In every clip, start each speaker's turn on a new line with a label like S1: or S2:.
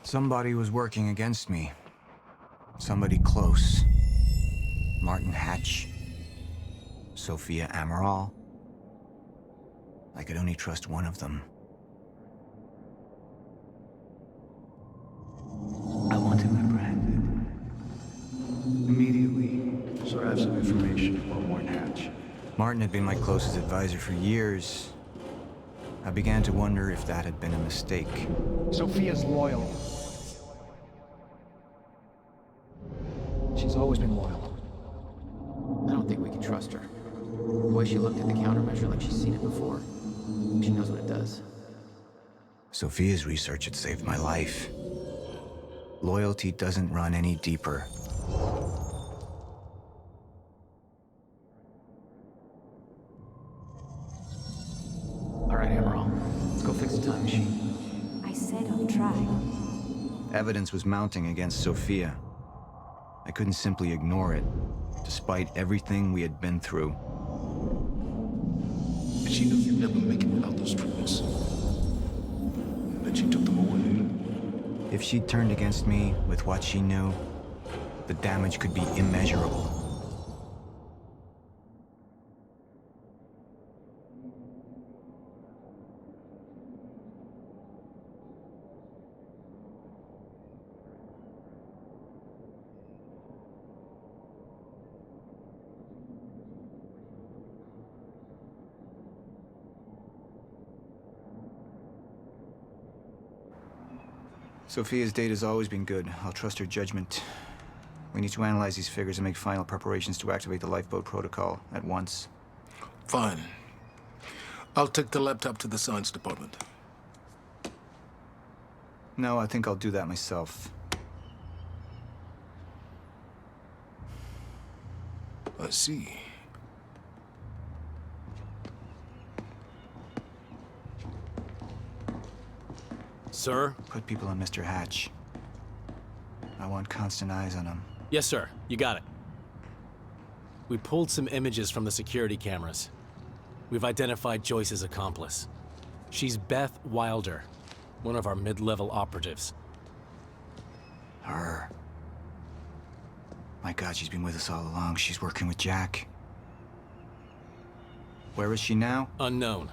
S1: Somebody was working against me. Somebody close. Martin Hatch. Sophia Amaral. I could only trust one of them.
S2: I want him apprehended. Immediately. So I have some information about Martin Hatch.
S1: Martin had been my closest advisor for years. I began to wonder if that had been a mistake.
S3: Sophia's loyal. She's always been loyal.
S4: I don't think we can trust her. The way she looked at the countermeasure like she's seen it before. She knows what it does.
S1: Sophia's research had saved my life. Loyalty doesn't run any deeper.
S4: All right, Amaral. Let's go fix the time machine.
S5: I said I'll try.
S1: Evidence was mounting against Sophia. I couldn't simply ignore it, despite everything we had been through.
S6: And she knew you'd never make it without those treatments. And then she took them away.
S1: If she'd turned against me with what she knew, the damage could be immeasurable. Sophia's data's always been good. I'll trust her judgment. We need to analyze these figures and make final preparations to activate the lifeboat protocol at once.
S6: Fine. I'll take the laptop to the science department.
S1: No, I think I'll do that myself.
S6: I see.
S7: Sir?
S1: Put people on Mr. Hatch. I want constant eyes on him.
S7: Yes, sir. You got it. We pulled some images from the security cameras. We've identified Joyce's accomplice. She's Beth Wilder, one of our mid-level operatives.
S1: Her. My God, she's been with us all along. She's working with Jack. Where is she now?
S7: Unknown.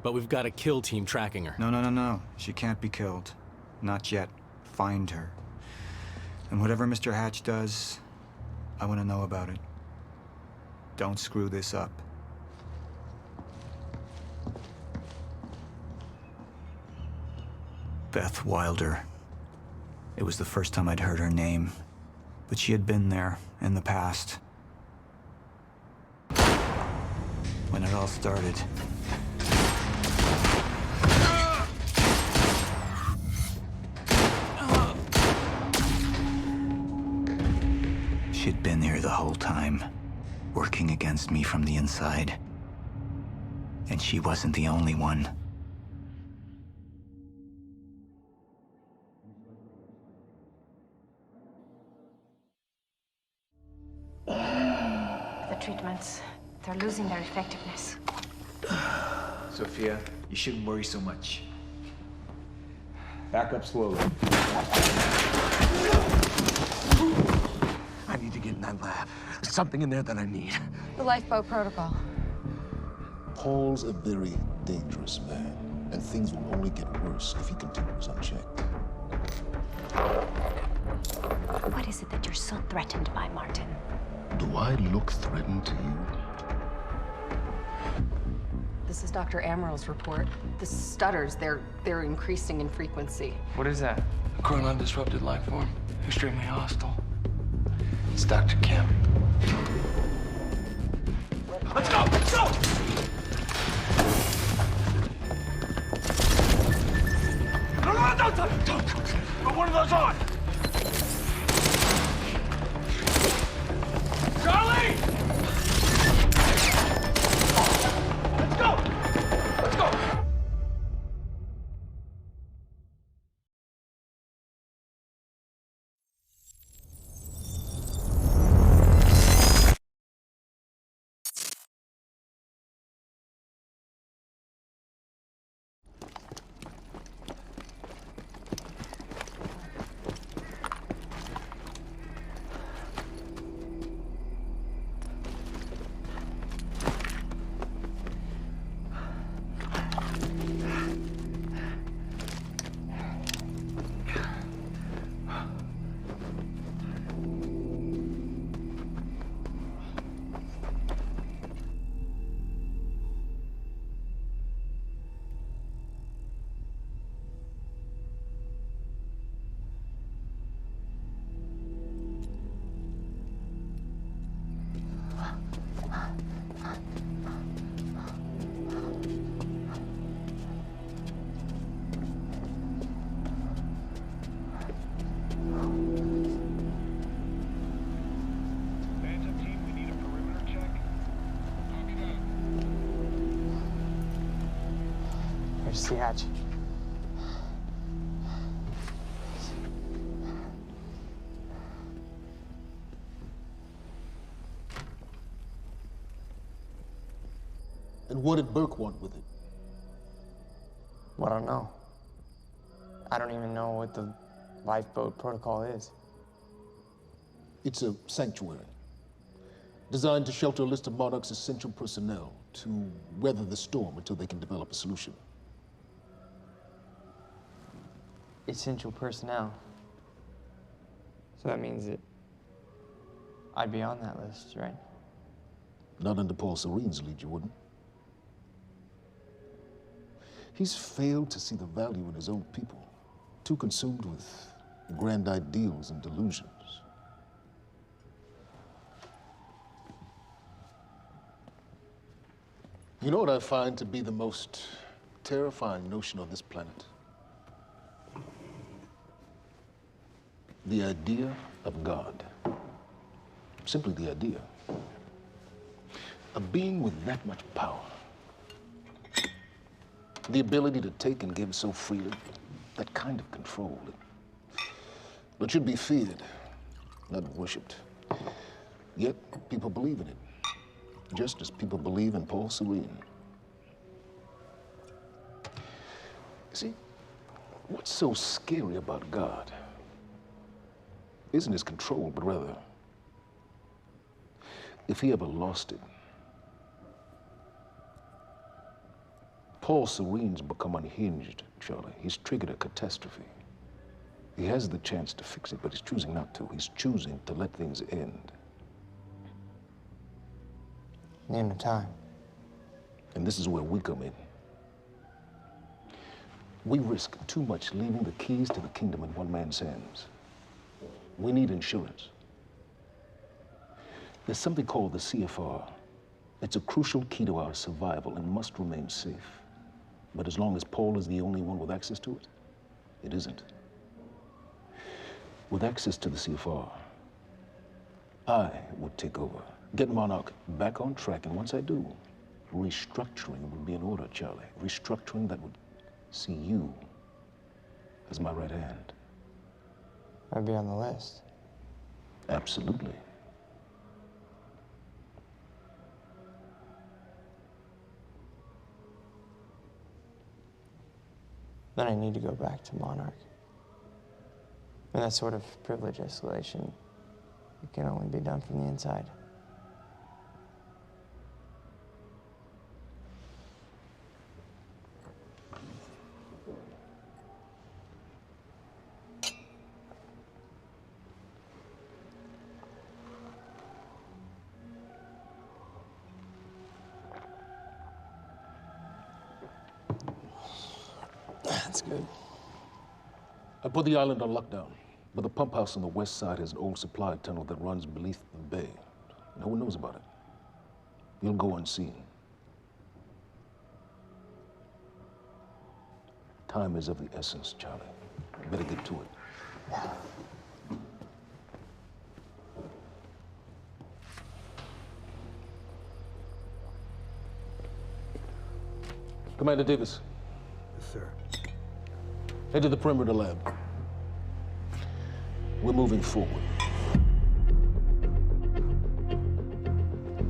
S7: But we've got a kill team tracking her.
S1: No. She can't be killed. Not yet. Find her. And whatever Mr. Hatch does, I want to know about it. Don't screw this up. Beth Wilder. It was the first time I'd heard her name, but she had been there in the past. When it all started. She'd been here the whole time, working against me from the inside. And she wasn't the only one.
S5: The treatments, they're losing their effectiveness.
S2: Sophia, you shouldn't worry so much. Back up slowly.
S6: I need to get in that lab. There's something in there that I need.
S5: The lifeboat protocol.
S6: Paul's a very dangerous man, and things will only get worse if he continues unchecked.
S5: What is it that you're so threatened by, Martin?
S6: Do I look threatened to you?
S8: This is Dr. Amaral's report. The stutters, they're increasing in frequency.
S9: What is that? A Chronon disrupted life form. Extremely hostile. It's Dr. Kim.
S3: Let's go! Let's go! No, don't! Put one of those on! Charlie! Let's go! Let's go!
S10: Where's the hatch?
S6: And what did Burke want with it?
S10: Well, I don't know. I don't even know what the lifeboat protocol is.
S6: It's a sanctuary, designed to shelter a list of Monarch's essential personnel to weather the storm until they can develop a solution.
S10: Essential personnel. So that means that I'd be on that list, right?
S6: Not under Paul Serene's lead, you wouldn't. He's failed to see the value in his own people, too consumed with grand ideals and delusions. You know what I find to be the most terrifying notion on this planet? The idea of God. Simply the idea. A being with that much power. The ability to take and give so freely. That kind of control. It should be feared, not worshipped. Yet, people believe in it. Just as people believe in Paul Serene. See, what's so scary about God isn't his control, but rather, if he ever lost it. Paul Serene's become unhinged, Charlie. He's triggered a catastrophe. He has the chance to fix it, but he's choosing not to. He's choosing to let things end.
S10: The end of time.
S6: And this is where we come in. We risk too much leaving the keys to the kingdom in one man's hands. We need insurance. There's something called the CFR. It's a crucial key to our survival and must remain safe. But as long as Paul is the only one with access to it, it isn't. With access to the CFR, I would take over, get Monarch back on track, and once I do, restructuring would be in order, Charlie. Restructuring that would see you as my right hand.
S10: I'd be on the list.
S6: Absolutely.
S10: Then I need to go back to Monarch. And that sort of privilege escalation, it can only be done from the inside. That's good.
S6: I put the island on lockdown, but the pump house on the west side has an old supply tunnel that runs beneath the bay. No one knows about it. You'll go unseen. Time is of the essence, Charlie. You better get to it. Commander Davis.
S11: Yes, sir.
S6: Head to the perimeter lab. We're moving forward.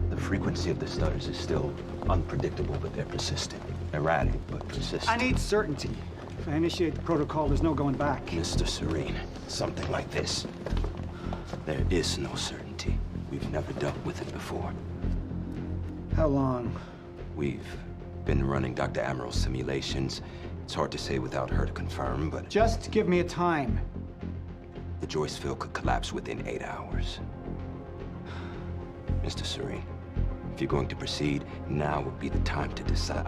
S12: The frequency of the stutters is still unpredictable, but they're persistent. Erratic, but persistent.
S11: I need certainty. If I initiate the protocol, there's no going back.
S12: Mr. Serene, something like this. There is no certainty. We've never dealt with it before.
S11: How long?
S12: We've been running Dr. Amaral's simulations. It's hard to say without her to confirm, but...
S11: Just give me a time.
S12: The Joyce field could collapse within 8 hours. Mr. Serene, if you're going to proceed, now would be the time to decide.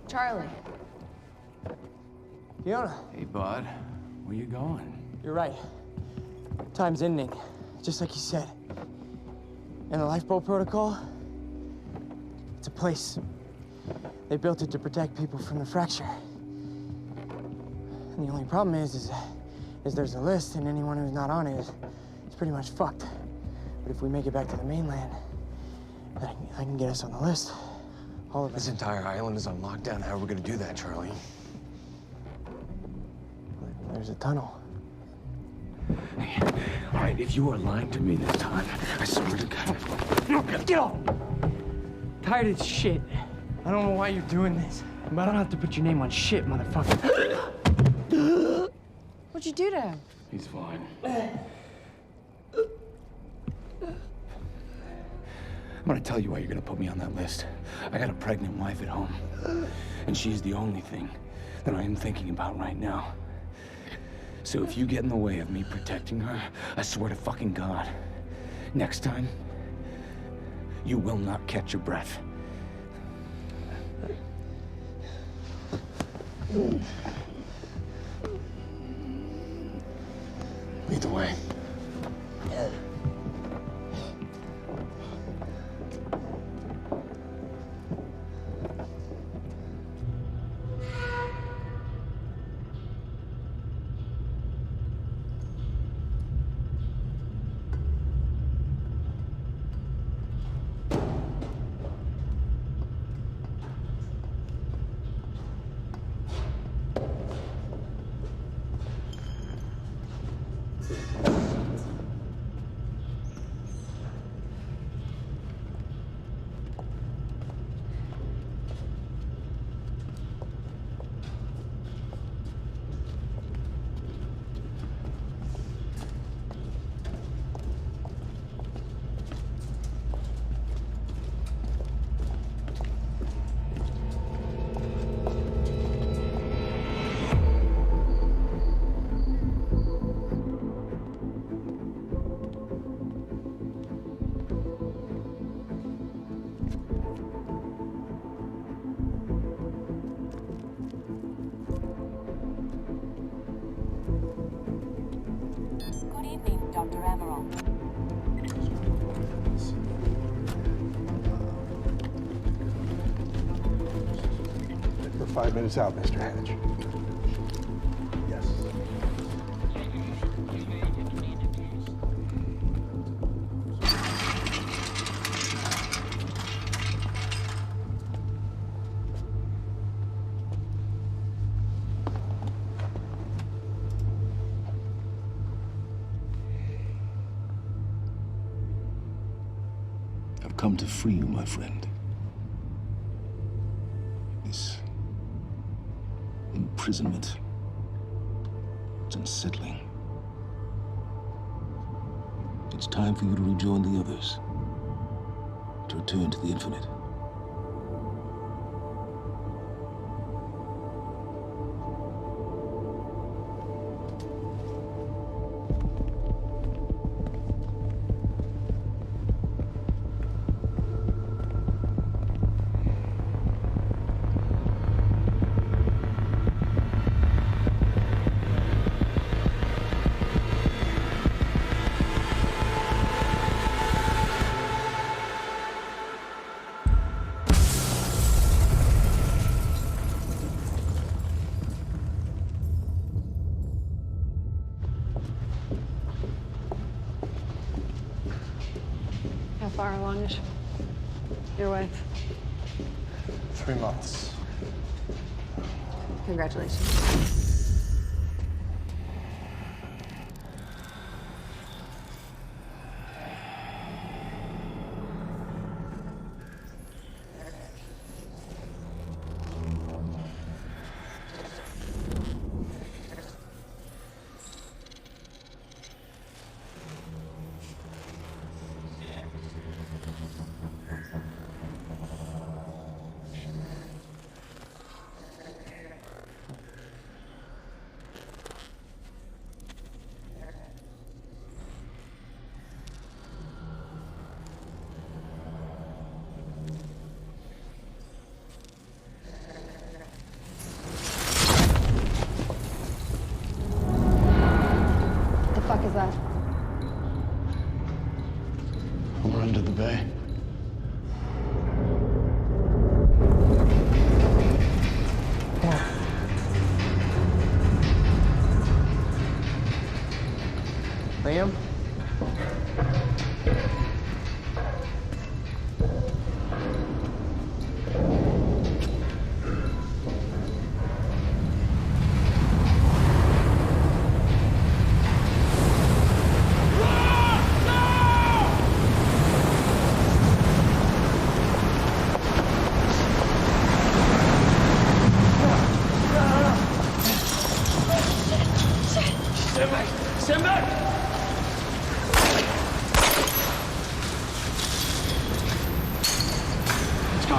S8: Charlie.
S10: Fiona,
S9: Hey, bud. Where you going?
S10: you're right. Time's ending, just like you said. And the lifeboat protocol, it's a place. They built it to protect people from the fracture. And the only problem is there's a list, and anyone who's not on it is pretty much fucked. But if we make it back to the mainland, I can get us on the list. All of us.
S2: This entire island is on lockdown. How are we gonna do that, Charlie?
S10: There's a tunnel.
S9: Hey, all right, if you are lying to me this time, I swear to God.
S10: Get off! Tired of this shit. I don't know why you're doing this, but I don't have to put your name on shit, motherfucker.
S8: What'd you do to him?
S9: He's fine. I'm gonna tell you why you're gonna put me on that list. I got a pregnant wife at home, and she's the only thing that I am thinking about right now. So if you get in the way of me protecting her, I swear to fucking God, next time, you will not catch your breath. Lead the way.
S5: Dr. Amaral.
S13: We're 5 minutes out, Mr. Hatch. Yes.
S6: I've come to free you, my friend. This imprisonment, it's unsettling. It's time for you to rejoin the others, to return to the infinite.
S8: How far along is your wife?
S13: 3 months.
S8: Congratulations.
S10: Liam?
S3: Stand back! Stand back! Let's go!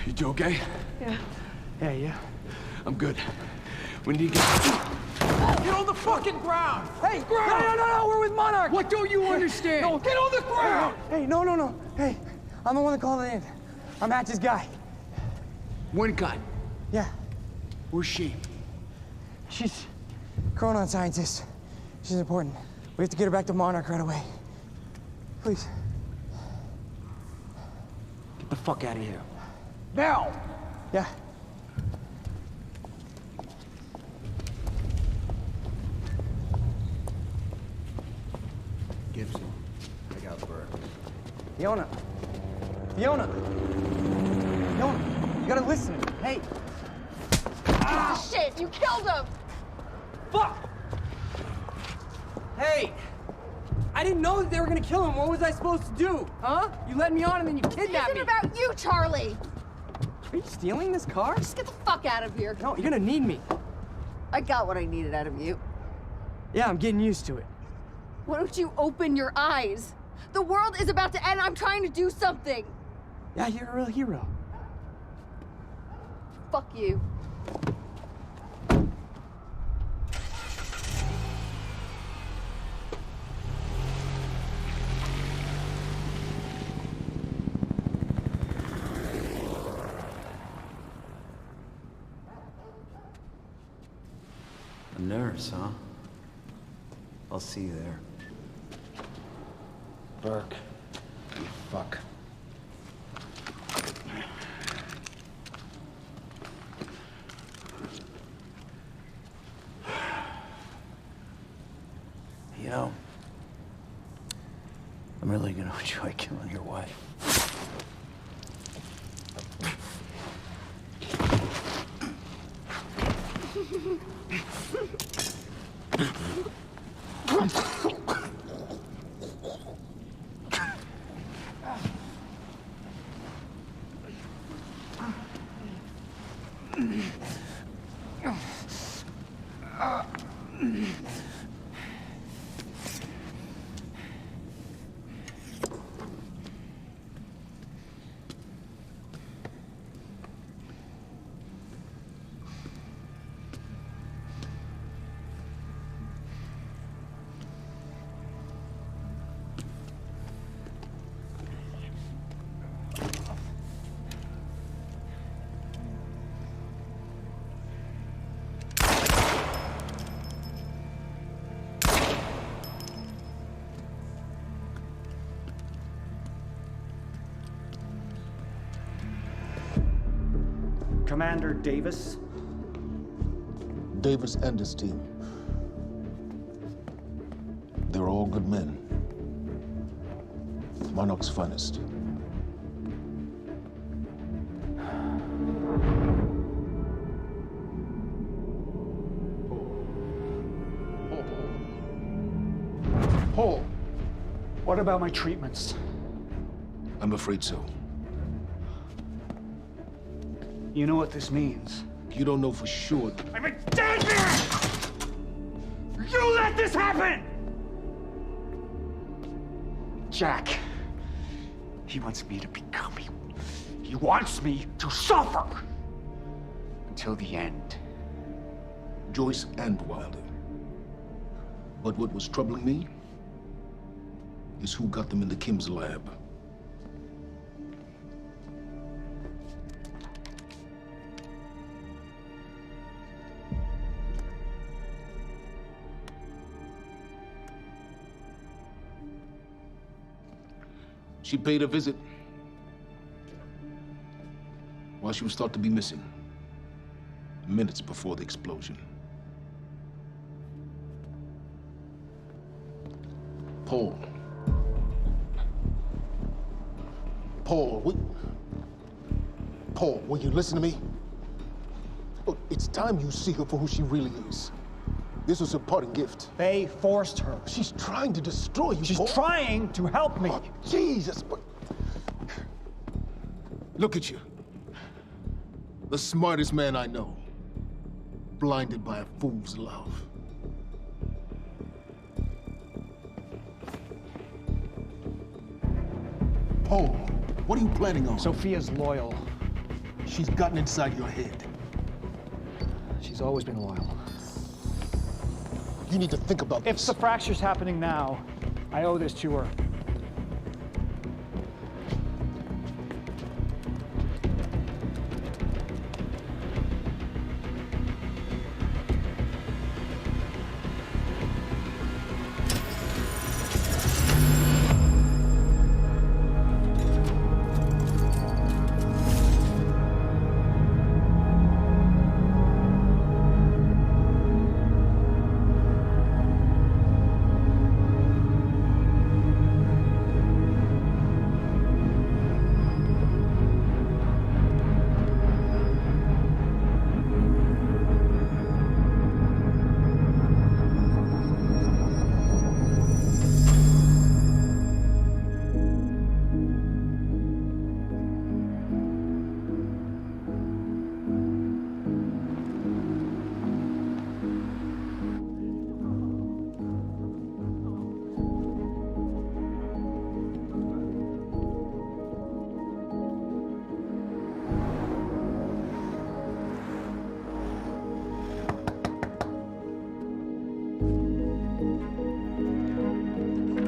S3: You two okay?
S10: Yeah. Yeah.
S3: I'm good. We need to get...
S10: Get on the fucking ground! Hey! No, we're with Monarch!
S3: What don't you understand?
S10: No, get on the ground! Hey, no. Hey, I'm the one that called it in. I'm Hatch's guy.
S3: Wincott.
S10: Yeah.
S3: Where's she?
S10: She's Chronon scientist. She's important. We have to get her back to Monarch right away. Please.
S3: Get the fuck out of here.
S10: Now! Yeah.
S13: Gibson, I got Burke.
S10: Fiona, you gotta listen to me. Hey.
S8: Shit, you killed him!
S10: Fuck! Hey! I didn't know that they were gonna kill him. What was I supposed to do? Huh? You led me on and then you kidnapped me.
S8: It's about you, Charlie!
S10: Are you stealing this car?
S8: Just get the fuck out of here.
S10: No, you're gonna need me.
S8: I got what I needed out of you.
S10: Yeah, I'm getting used to it.
S8: Why don't you open your eyes? The world is about to end. I'm trying to do something.
S10: Yeah, you're a real hero.
S8: Fuck you.
S2: A nurse, huh? I'll see you there.
S13: Burke, you fuck.
S2: You know, I'm really gonna enjoy killing your wife.
S11: Commander Davis.
S6: Davis and his team. They're all good men. Monarch's finest.
S11: Hole. What about my treatments?
S6: I'm afraid so.
S11: You know what this means?
S6: You don't know for sure.
S11: I'm in danger! You let this happen! Jack. He wants me to become you. He wants me to suffer. Until the end.
S6: Joyce and Wilder. But what was troubling me is who got them into Kim's lab. She paid a visit while she was thought to be missing, minutes before the explosion. Paul.
S14: Paul, will you listen to me? Look, it's time you see her for who she really is. This was a parting gift.
S3: They forced her.
S14: She's trying to destroy you,
S3: She's
S14: Paul.
S3: trying to help me.
S14: Oh, Jesus, but... Look at you. The smartest man I know. Blinded by a fool's love. Paul, what are you planning on?
S3: Sophia's loyal.
S14: She's gotten inside your head.
S3: She's always been loyal.
S14: You need to think about
S3: If
S14: this.
S3: the fracture's happening now, I owe this to her.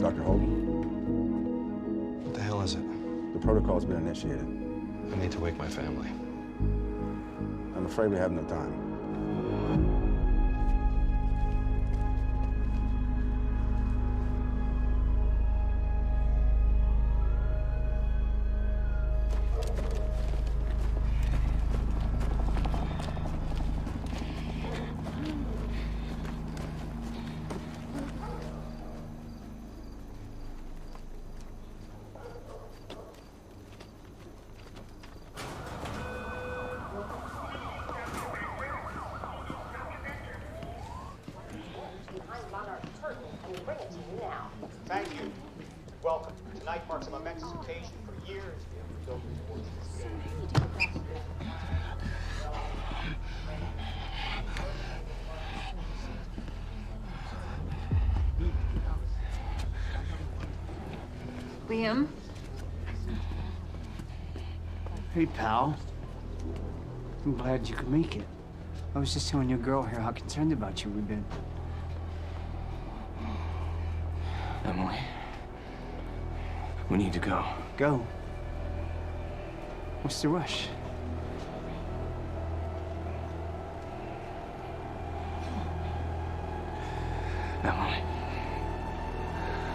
S15: Dr. Hogan?
S16: What the hell is it?
S15: The protocol's been initiated.
S16: I need to wake my family.
S15: I'm afraid we have no time.
S17: Thank you. Welcome. Tonight marks a momentous occasion. For years, we have been building towards this day.
S8: Liam?
S3: Hey, pal. I'm glad you could make it. I was just telling your girl here how concerned about you we've been.
S9: Emily, we need to go.
S3: Go. What's the rush?
S9: Emily,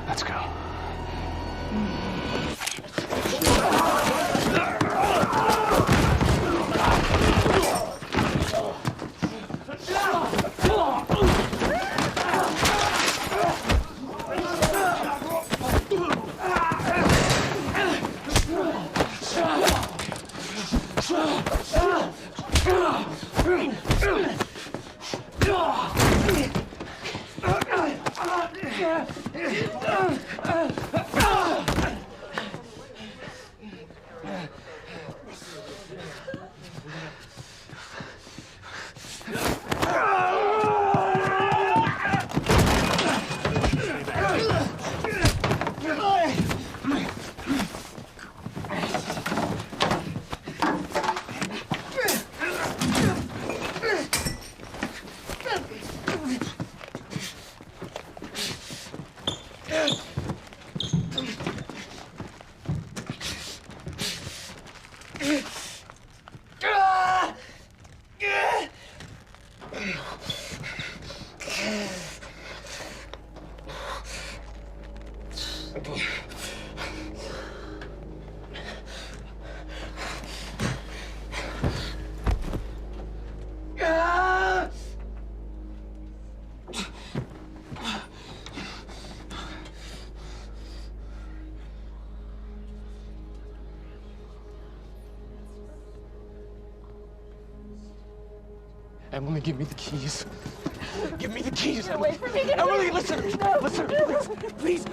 S9: let's go. Emily, give me the keys. Give me the keys,
S18: Get
S9: Emily.
S18: away from me, get
S9: Emily,
S18: away.
S9: listen.
S18: No.
S9: Listen, please.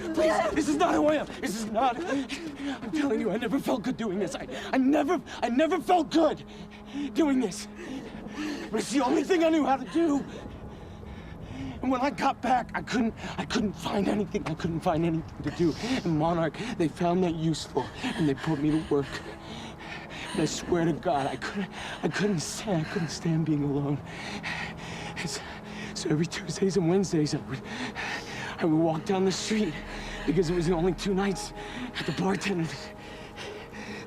S9: This is not who I am. This is not. I'm telling you, I never felt good doing this. I never felt good doing this. But it's the only thing I knew how to do. And when I got back, I couldn't find anything. I couldn't find anything to do. And Monarch, they found that useful, and they put me to work. And I swear to God, I couldn't stand being alone. So every Tuesdays and Wednesdays, I would walk down the street because it was the only 2 nights at the bartender.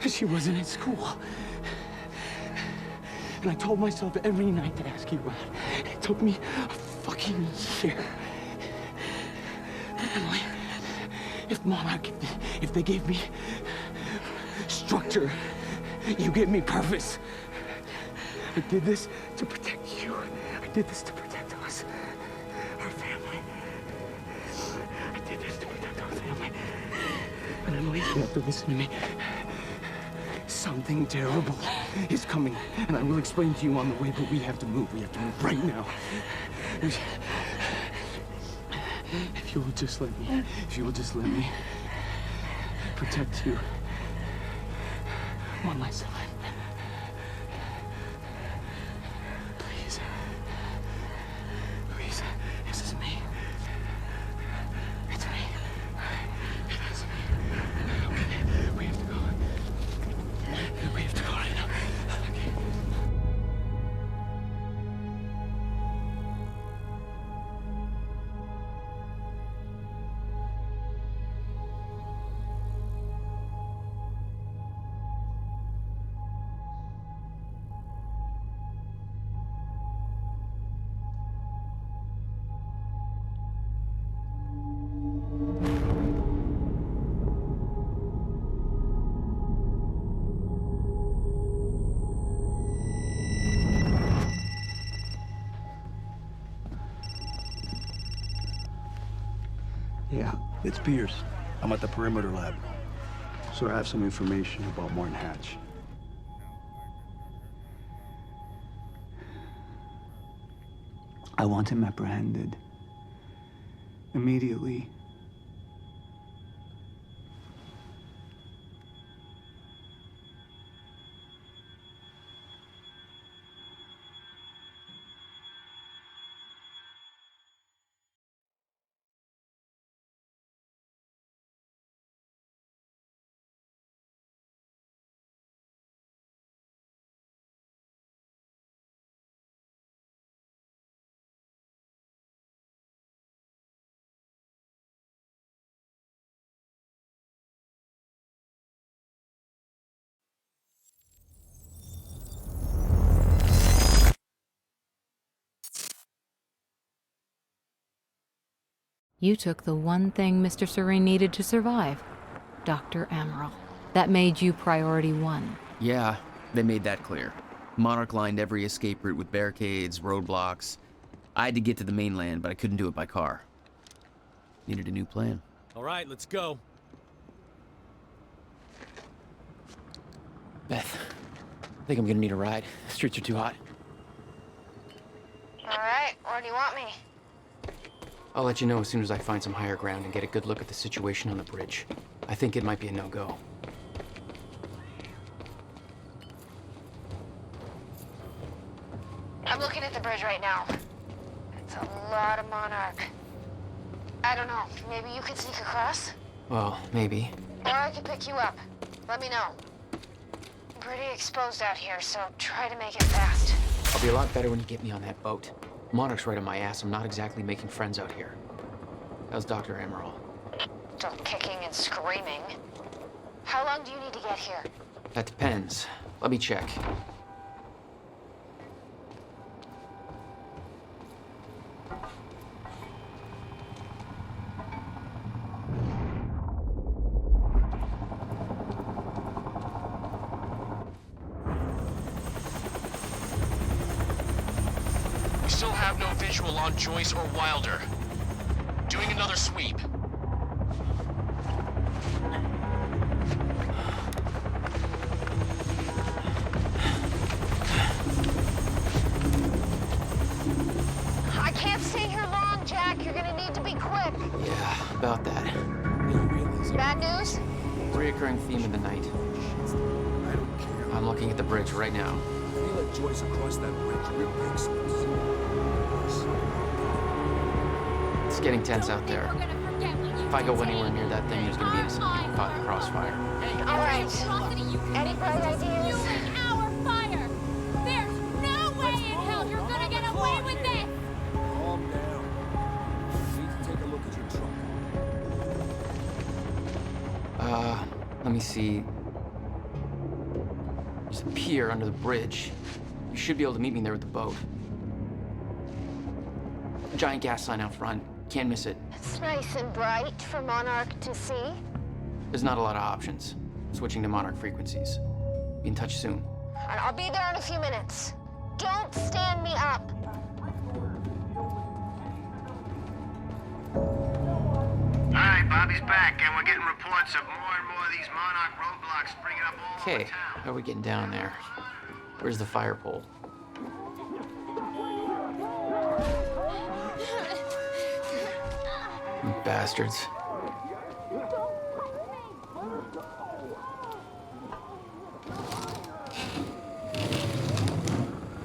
S9: She wasn't in school. And I told myself every night to ask you out. It took me a fucking year. But Emily, if Monarch, if they gave me structure, you gave me purpose. I did this to protect you. I did this to protect us, our family. I did this to protect our family. But Emily, you have to listen to me. Something terrible is coming, and I will explain to you on the way, but we have to move. We have to move right now. If you will just let me protect you one last time. Please. Please. This is me. It's me. It is me. Okay. We have to go. We have to go right now. Okay.
S19: Yeah, it's Pierce. I'm at the perimeter lab. So I have some information about Martin Hatch.
S3: I want him apprehended. Immediately.
S20: You took the one thing Mr. Serene needed to survive, Dr. Amaral. That made you priority 1.
S4: Yeah, they made that clear. Monarch lined every escape route with barricades, roadblocks. I had to get to the mainland, but I couldn't do it by car. Needed a new plan.
S7: All right, let's go.
S4: Beth, I think I'm gonna need a ride. The streets are too hot.
S21: All right, where do you want me?
S4: I'll let you know as soon as I find some higher ground and get a good look at the situation on the bridge. I think it might be a no-go.
S21: I'm looking at the bridge right now. It's a lot of Monarch. I don't know, maybe you could sneak across?
S4: Well, maybe.
S21: Or I could pick you up. Let me know. I'm pretty exposed out here, so try to make it fast.
S4: I'll be a lot better when you get me on that boat. Monarch's right on my ass. I'm not exactly making friends out here. How's Dr. Amaral?
S21: Still kicking and screaming. How long do you need to get here?
S4: That depends. Let me check.
S7: We still have no visual on Joyce or Wilder. Doing another sweep.
S21: quick.
S4: Yeah, about that.
S21: Bad news?
S4: Reoccurring theme of the night. I'm looking at the bridge right now.
S18: If we let Joyce across that bridge, we're big slips.
S4: It's getting tense out there. If I go anywhere near that thing, there's gonna be an escape caught in the crossfire.
S21: All right. Any bright ideas?
S22: Our fire! There's no way in hell you're gonna get away with this!
S18: Calm down. You need to take a look at your truck.
S4: Let me see. There's a pier under the bridge. You should be able to meet me there with the boat. A giant gas sign out front. Can't miss it.
S21: It's nice and bright for Monarch to see.
S4: There's not a lot of options. Switching to Monarch frequencies. Be in touch soon.
S21: I'll be there in a few minutes. Don't stand me up.
S23: All right, Bobby's back, and we're getting reports of more and more of these Monarch roadblocks springing up all over
S4: Okay,
S23: town.
S4: how are we getting down there? Where's the fire pole? You bastards.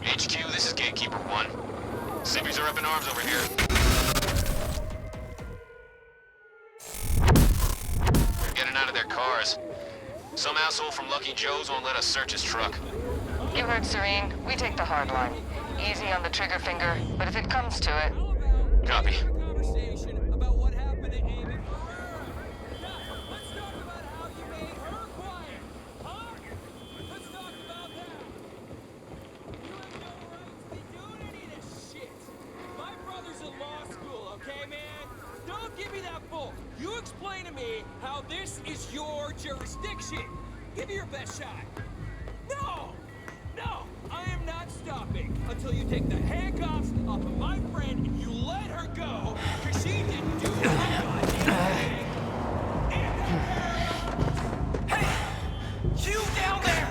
S24: HQ, this is Gatekeeper 1. Civvies are up in arms over here. They're getting out of their cars. Some asshole from Lucky Joe's won't let us search his truck.
S21: You heard Serene. We take the hard line. Easy on the trigger finger, but if it comes to it...
S24: Copy.
S25: You explain to me how this is your jurisdiction. Give me your best shot. No! No! I am not stopping until you take the handcuffs off of my friend and you let her go, because she didn't do a goddamn thing. Hey! You down there!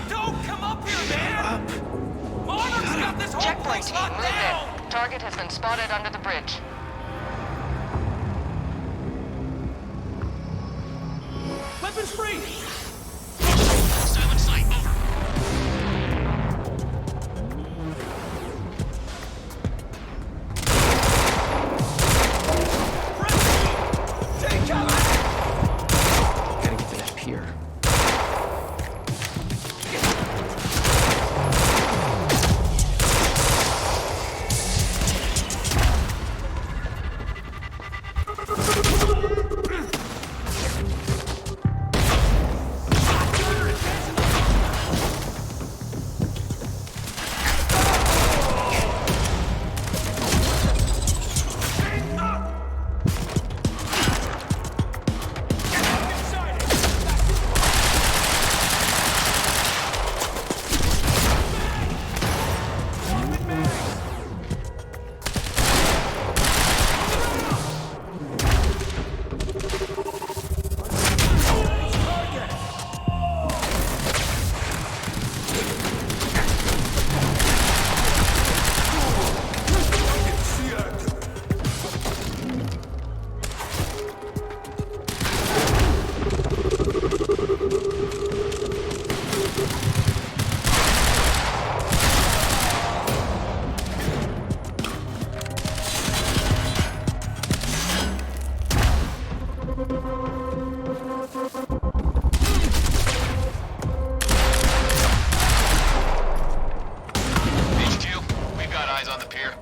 S25: Don't come up here, man! Monarch's got this whole
S21: Checkpoint
S25: place
S21: team,
S25: locked
S21: move
S25: down!
S21: in. Target has been spotted under the bridge.
S25: Weapons free!
S24: Silent sight, over.
S25: Take cover!
S4: Gotta get to that pier.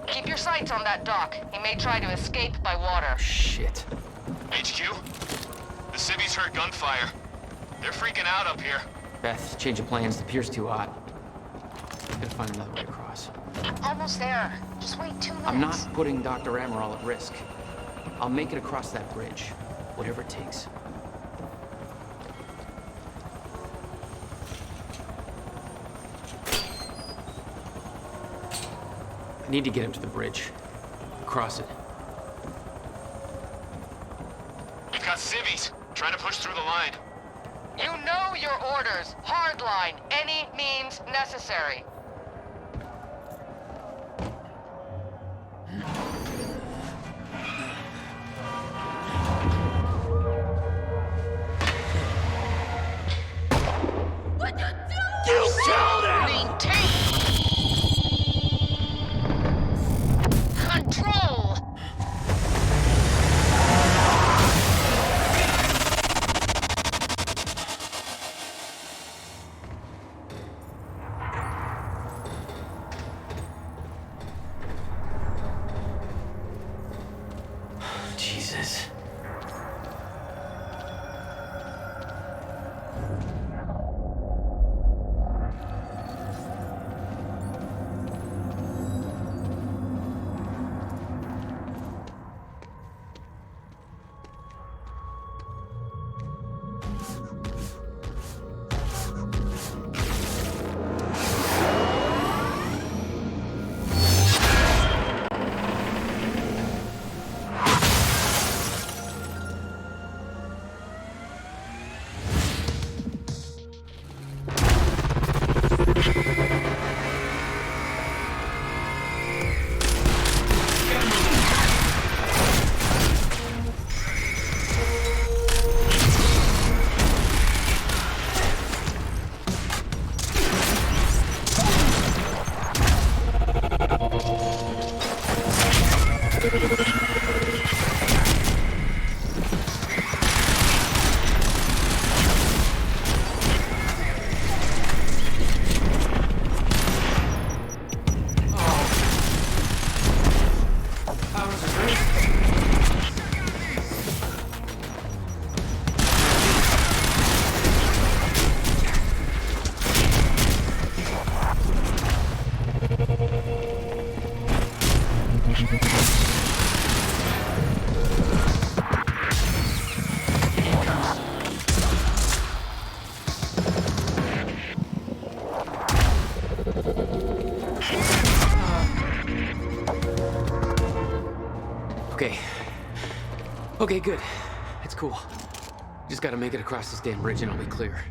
S21: Keep your sights on that dock. He may try to escape by water.
S4: Shit.
S24: HQ? The civvies heard gunfire. They're freaking out up here.
S4: Beth, change of plans. The pier's too hot. Gotta find another way across.
S21: Almost there. Just wait 2 minutes.
S4: I'm not putting Dr. Amaral at risk. I'll make it across that bridge. Whatever it takes. I need to get him to the bridge. Cross it.
S24: We've got civvies trying to push through the line.
S21: You know your orders. Hardline. Any means necessary.
S1: Jesus. Okay, good. It's cool. Just gotta make it across this damn bridge and I'll be clear.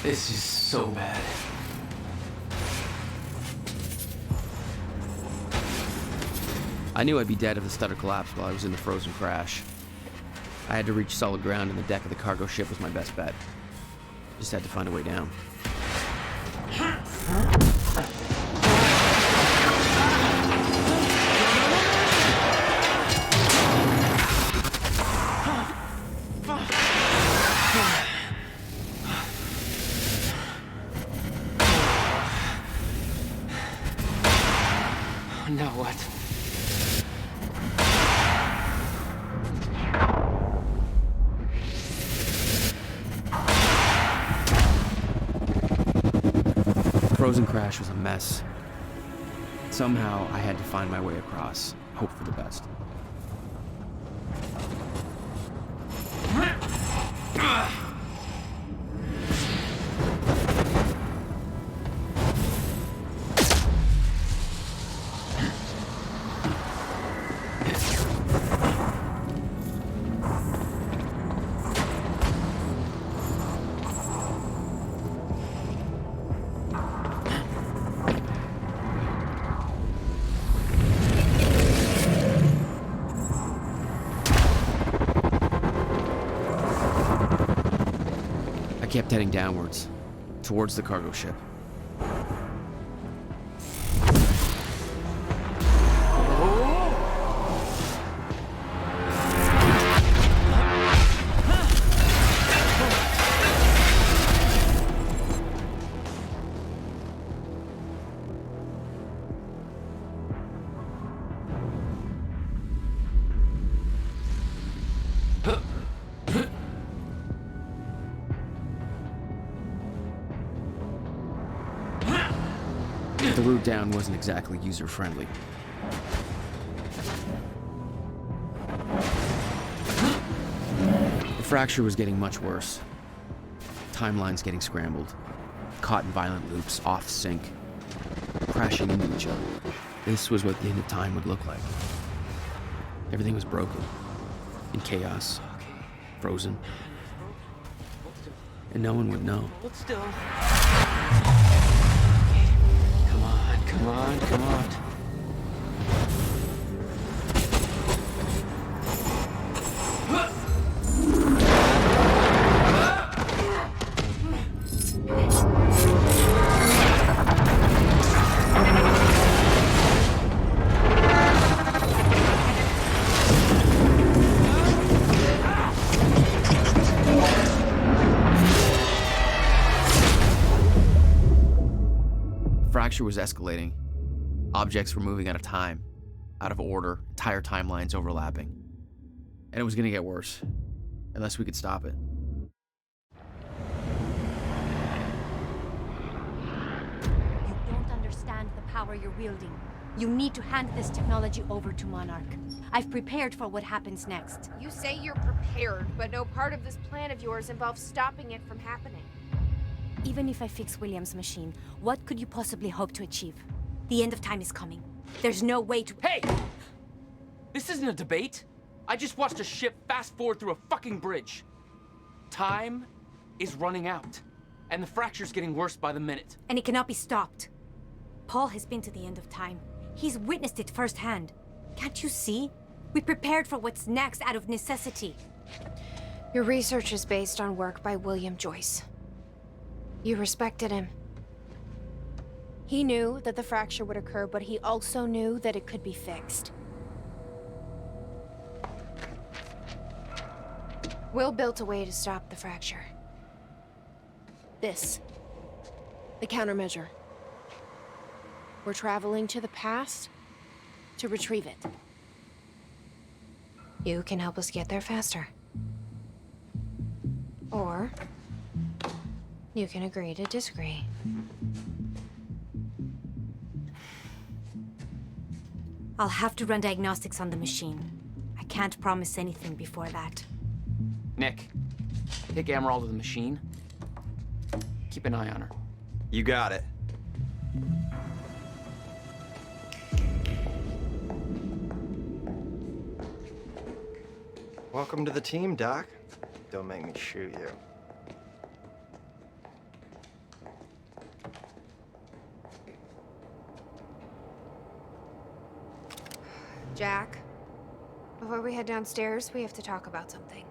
S1: This is so bad.
S4: I knew I'd be dead if the stutter collapsed while I was in the frozen crash. I had to reach solid ground and the deck of the cargo ship was my best bet. Just had to find a way down.
S1: Now what?
S4: Frozen crash was a mess. Somehow I had to find my way across, hope for the best. kept heading downwards, towards the cargo ship. The route down wasn't exactly user-friendly. The fracture was getting much worse. Timelines getting scrambled, caught in violent loops, off sync, crashing into each other. This was what the end of time would look like. Everything was broken, in chaos, frozen, and no one would know.
S1: Hold still. Come on, come on.
S4: Fracture was escalating. Objects were moving out of time, out of order, entire timelines overlapping. And it was gonna get worse, unless we could stop it.
S22: You don't understand the power you're wielding. You need to hand this technology over to Monarch. I've prepared for what happens next.
S21: You say you're prepared, but no part of this plan of yours involves stopping it from happening.
S22: Even if I fix William's machine, what could you possibly hope to achieve? The end of time is coming. There's no way to—
S1: Hey! This isn't a debate. I just watched a ship fast forward through a fucking bridge. Time is running out, and the fracture's getting worse by the minute.
S22: And it cannot be stopped. Paul has been to the end of time. He's witnessed it firsthand. Can't you see? We prepared for what's next out of necessity.
S21: Your research is based on work by William Joyce. You respected him. He knew that the fracture would occur, but he also knew that it could be fixed. Will built a way to stop the fracture. This. The countermeasure. We're traveling to the past to retrieve it. You can help us get there faster. Or you can agree to disagree.
S22: I'll have to run diagnostics on the machine. I can't promise anything before that.
S1: Nick, take Amaral to the machine. Keep an eye on her.
S16: You got it. Welcome to the team, Doc. Don't make me shoot you.
S21: Jack, before we head downstairs, we have to talk about something.